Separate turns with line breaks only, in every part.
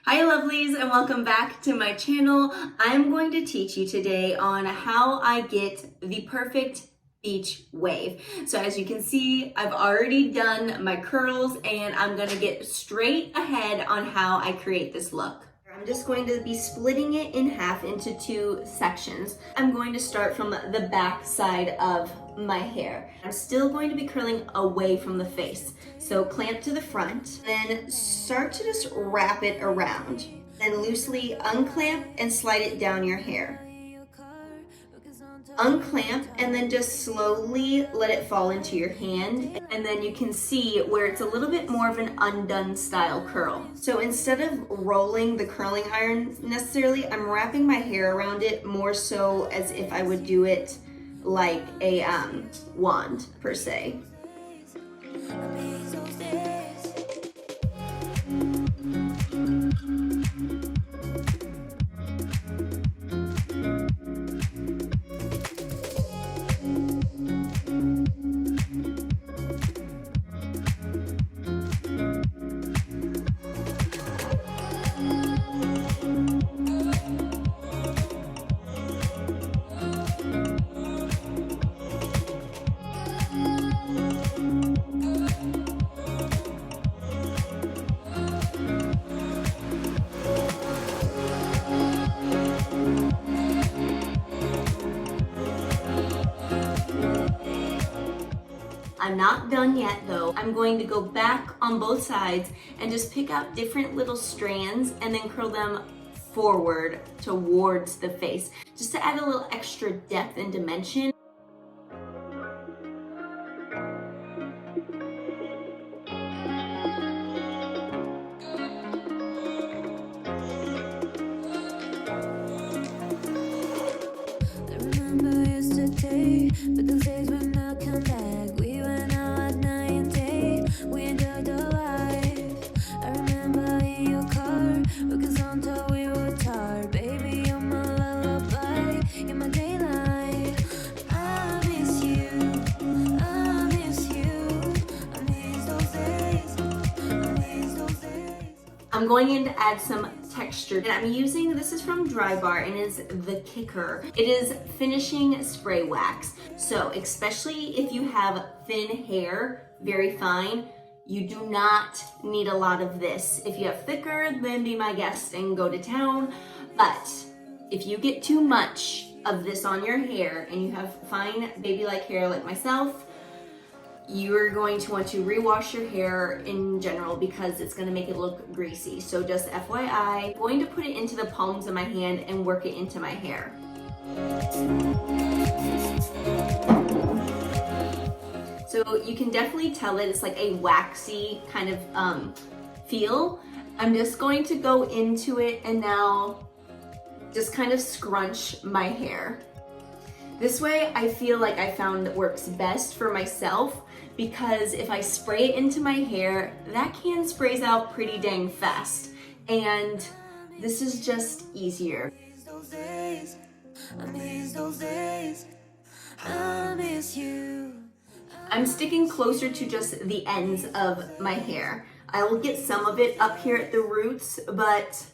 Hi lovelies, and welcome back to my channel. I'm going to teach you today on how I get the perfect beach wave. So as you can see, I've already done my curls and I'm gonna get straight ahead on how I create this look. I'm just going to be splitting it in half into two sections. I'm going to start from the back side of my hair. I'm still going to be curling away from the face. So clamp to the front, then start to just wrap it around. Then loosely unclamp and slide it down your hair. Unclamp and then just slowly let it fall into your hand, and then you can see where it's a little bit more of an undone style curl. So instead of rolling the curling iron necessarily, I'm wrapping my hair around it more so as if I would do it like a wand per se. I'm not done yet though. I'm going to go back on both sides and just pick out different little strands and then curl them forward towards the face, just to add a little extra depth and dimension.
But those days will not come back. We went out at night and day. We enjoyed the life. I remember in your car, because until we were tired. Baby, you're my lullaby, you're my daylight. I miss you, I miss you. I miss those days, I miss those days.
I'm going in to add some texture, and I'm using, this is from Drybar and is the Kicker. It is finishing spray wax. So especially if you have thin hair, very fine, you do not need a lot of this. If you have thicker, then be my guest and go to town. But if you get too much of this on your hair and you have fine baby-like hair like myself, you're going to want to rewash your hair in general because it's going to make it look greasy. So just FYI, I'm going to put it into the palms of my hand and work it into my hair. So you can definitely tell that it's like a waxy kind of feel. I'm just going to go into it and now just kind of scrunch my hair. This way I feel like I found works best for myself, because if I spray it into my hair, that can sprays out pretty dang fast. And this is just easier. I'm sticking closer to just the ends of my hair. I will get some of it up here at the roots, but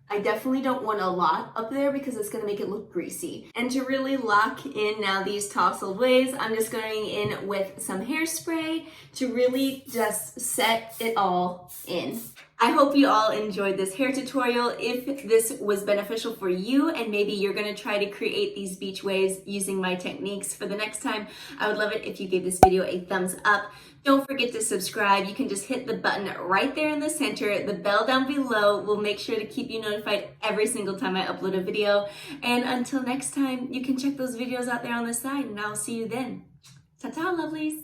I definitely don't want a lot up there because it's gonna make it look greasy. And to really lock in now these tousled waves, I'm just going in with some hairspray to really just set it all in. I hope you all enjoyed this hair tutorial. If this was beneficial for you and maybe you're gonna try to create these beach waves using my techniques for the next time, I would love it if you gave this video a thumbs up. Don't forget to subscribe. You can just hit the button right there in the center. The bell down below will make sure to keep you notified every single time I upload a video. And until next time, you can check those videos out there on the side, and I'll see you then. Ta-ta, lovelies.